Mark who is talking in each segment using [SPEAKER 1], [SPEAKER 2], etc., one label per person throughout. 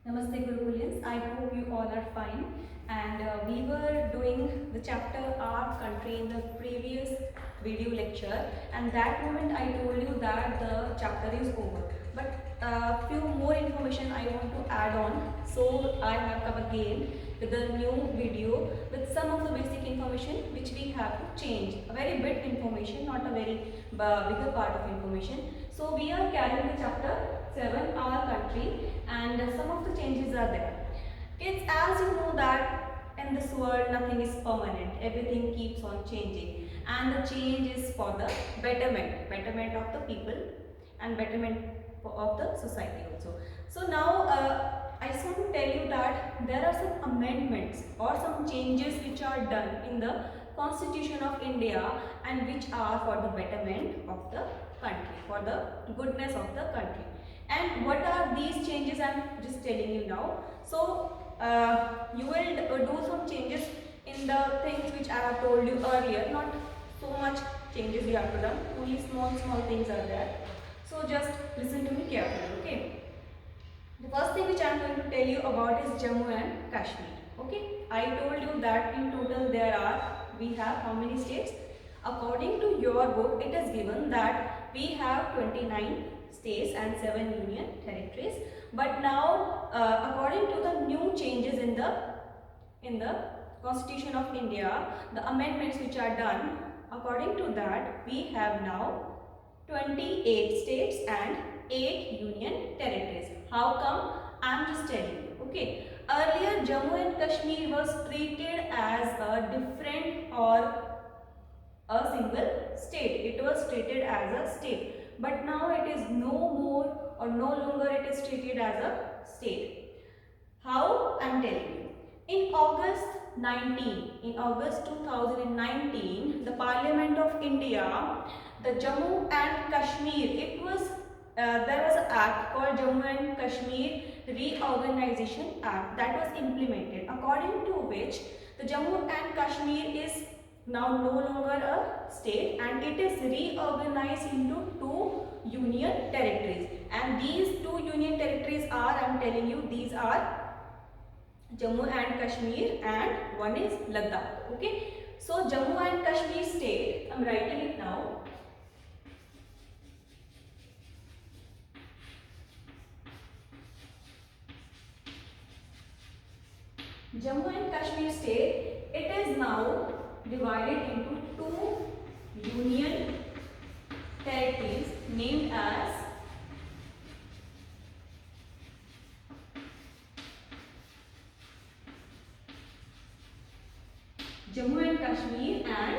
[SPEAKER 1] Namaste Gurukulians. I hope you all are fine. And we were doing the chapter Our Country in the previous video lecture, and that moment I told you that the chapter is over. But few more information I want to add on. So I have come again with a new video with some of the basic information which we have to change. A very bit information, not a very bigger part of information. So we are carrying the chapter 7, Our Country, and some of the changes are there. Kids, as you know that in this world nothing is permanent, everything keeps on changing, and the change is for the betterment of the people and betterment of the society also. So now I just want to tell you that there are some amendments or some changes which are done in the Constitution of India and which are for the betterment of the country, for the goodness of the country. And what are these changes? I am just telling you now. So you will do some changes in the things which I have told you earlier. Not so much changes you have to do. Only small things are there. So just listen to me carefully. Okay. The first thing which I am going to tell you about is Jammu and Kashmir. Okay. I told you that in total we have how many states? According to your book, it is given that we have 29 states and 7 union territories. But now, according to the new changes in the Constitution of India, the amendments which are done, according to that, we have now 28 states and 8 union territories. How come? I am just telling you. Okay. Earlier, Jammu and Kashmir was treated as a different or a single state. It was treated as a state. But now it is no more or no longer it is treated as a state. How? I am telling you. In August 2019, the Parliament of India, the Jammu and Kashmir, there was an act called Jammu and Kashmir Reorganization Act that was implemented, according to which the Jammu and Kashmir is now no longer a state and it is reorganized into 2 union territories. And these 2 union territories are, I am telling you, these are Jammu and Kashmir and one is Ladakh. Okay. So Jammu and Kashmir state, I am writing it now. Jammu and Kashmir state, it is now divided into 2 union territories named as Jammu and Kashmir and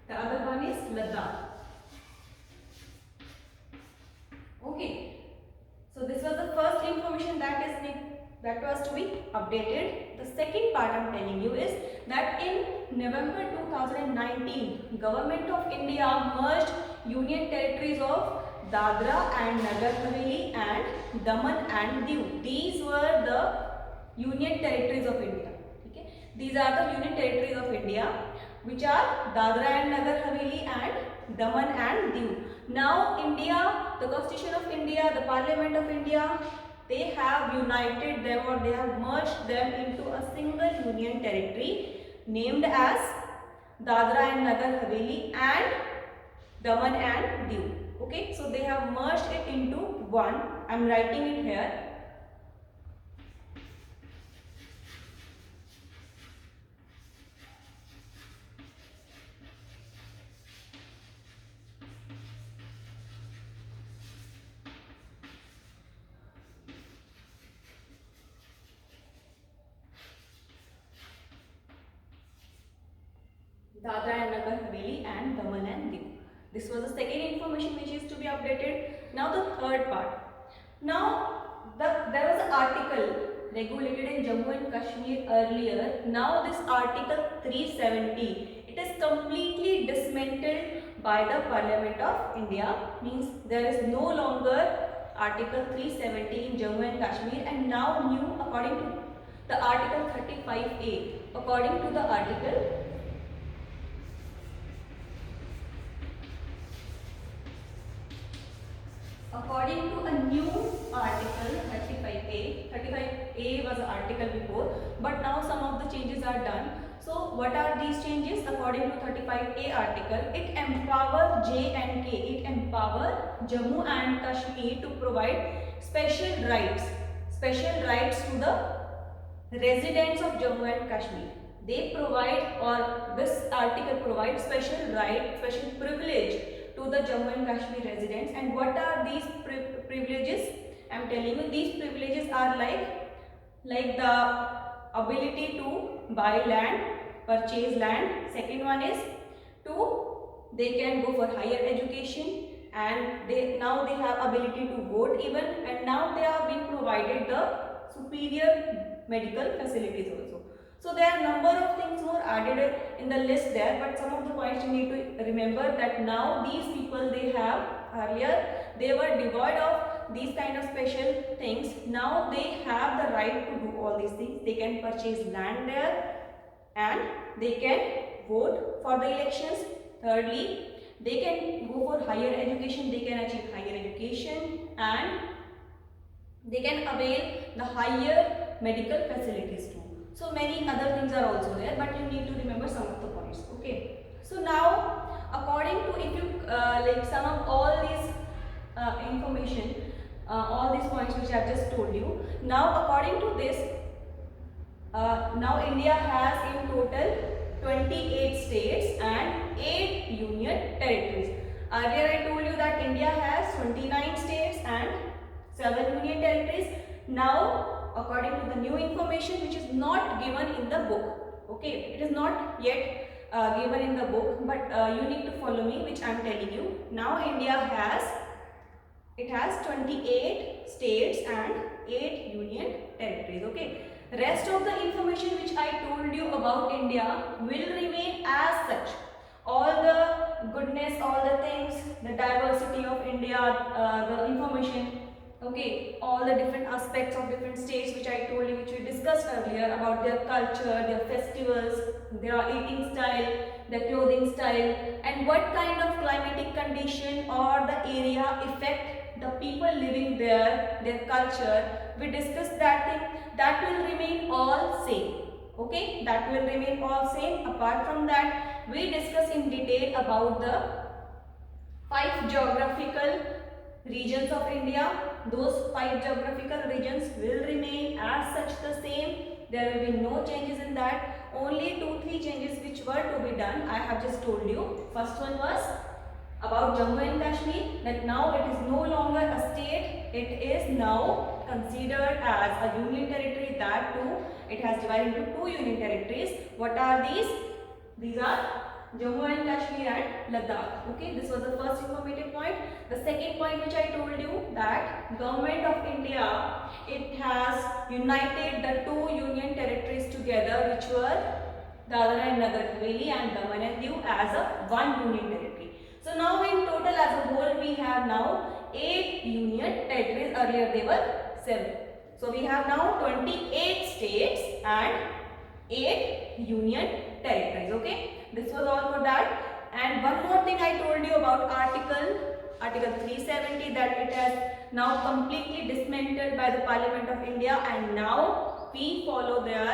[SPEAKER 1] the other one is Ladakh. Okay. So this was the first information that was to be updated. The second part I am telling you is that in November 2019, Government of India merged union territories of Dadra and Nagar Haveli and Daman and Diu. These were the union territories of India. Okay? These are the union territories of India, which are Dadra and Nagar Haveli and Daman and Diu. Now India, the Constitution of India, the Parliament of India, they have united them or they have merged them into a single union territory named as Dadra and Nagar Haveli and Daman and Diu. Okay, so they have merged it into one. I am writing it here. Dadra and Nagar Haveli and Daman and Diu. This was the second information which is to be updated. Now the third part. Now there was an article regulated in Jammu and Kashmir earlier. Now this article 370, it is completely dismantled by the Parliament of India. Means there is no longer article 370 in Jammu and Kashmir, and now new according to the article 35A. According to the article, according to a new article 35A, 35 article before, but now some of the changes are done. So what are these changes? According to 35A article, it empowers J&K, it empowers Jammu and Kashmir to provide special rights to the residents of Jammu and Kashmir. They provide, or this article provides special right, special privilege to the Jammu and Kashmir residents. And what are these privileges? I am telling you, these privileges are like the ability to buy land, purchase land. Second one is they can go for higher education, and now they have ability to vote even, and now they are being provided the superior medical facilities also. So there are number of things more added in the list there, but some of the points you need to remember that now these people, they have, earlier they were devoid of these kind of special things. Now they have the right to do all these things. They can purchase land there and they can vote for the elections. Thirdly, they can go for higher education, they can achieve higher education, and they can avail the higher medical facilities too. So many other things are also there, but you need to remember some of the points. Okay. So now, according to, if you sum up all these information, all these points which I have just told you. Now, according to this, now India has in total 28 states and 8 union territories. Earlier I told you that India has 29 states and 7 union territories. Now, according to the new information which is not given in the book, okay, it is not yet given in the book, but you need to follow me, which I am telling you. Now India has 28 states and 8 union territories. Okay, rest of the information which I told you about India will remain as such. All the goodness, all the things, the diversity of India, the information, okay, all the different aspects of different states which I told you, which we discussed earlier, about their culture, their festivals, their eating style, their clothing style, and what kind of climatic condition or the area affect the people living there, their culture. We discussed that thing. That will remain all same. Okay, that will remain all same. Apart from that, we discuss in detail about the 5 geographical regions of India. Those 5 geographical regions will remain as such the same. There will be no changes in that. Only 2-3 changes which were to be done, I have just told you. First one was about Jammu and Kashmir, that now it is no longer a state, it is now considered as a union territory. That too, it has divided into 2 union territories. What are these? These are Jammu and Kashmir and Ladakh. Okay, this was the first informative point. The second point which I told you, that Government of India, it has united the 2 union territories together, which were Dadra and Nagar Haveli and Daman and Diu, as a 1 union territory. So now in total as a whole we have now 8 union territories. Earlier they were 7. So we have now 28 states and 8 union territories. Okay, this was all for that. And one more thing I told you about Article 370, that it has now completely dismantled by the Parliament of India, and now we follow their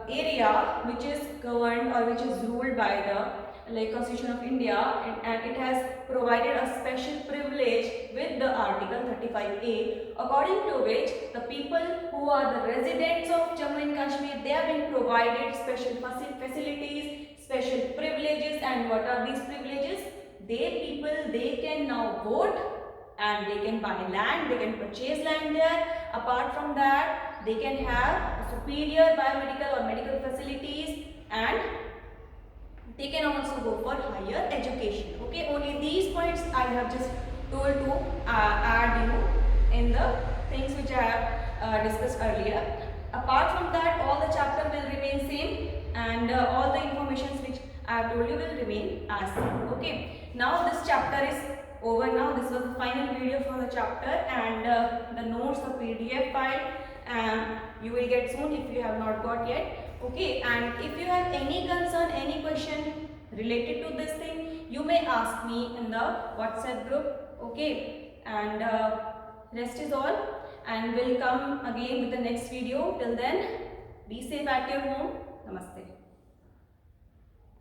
[SPEAKER 1] area which is governed or which is ruled by the Constitution of India, and it has provided a special privilege with the Article 35A, according to which the people who are the residents of Jammu and Kashmir, they have been provided special facilities, special privileges. And what are these privileges? They can now vote, and they can buy land, they can purchase land there. Apart from that, they can have superior biomedical or medical facilities, and they can also go for higher education. Okay, only these points I have just told to add you in the things which I have discussed earlier. Apart from that, all the chapter will remain same, and all the informations which I have told you will remain as same. Okay, now this chapter is over. Now this was the final video for the chapter, and the notes, the PDF file, you will get soon if you have not got yet. Okay, and if you have any concern, any question related to this thing, you may ask me in the WhatsApp group. Okay, and rest is all. and we'll come again with the next video. Till then, be safe at your home. Namaste.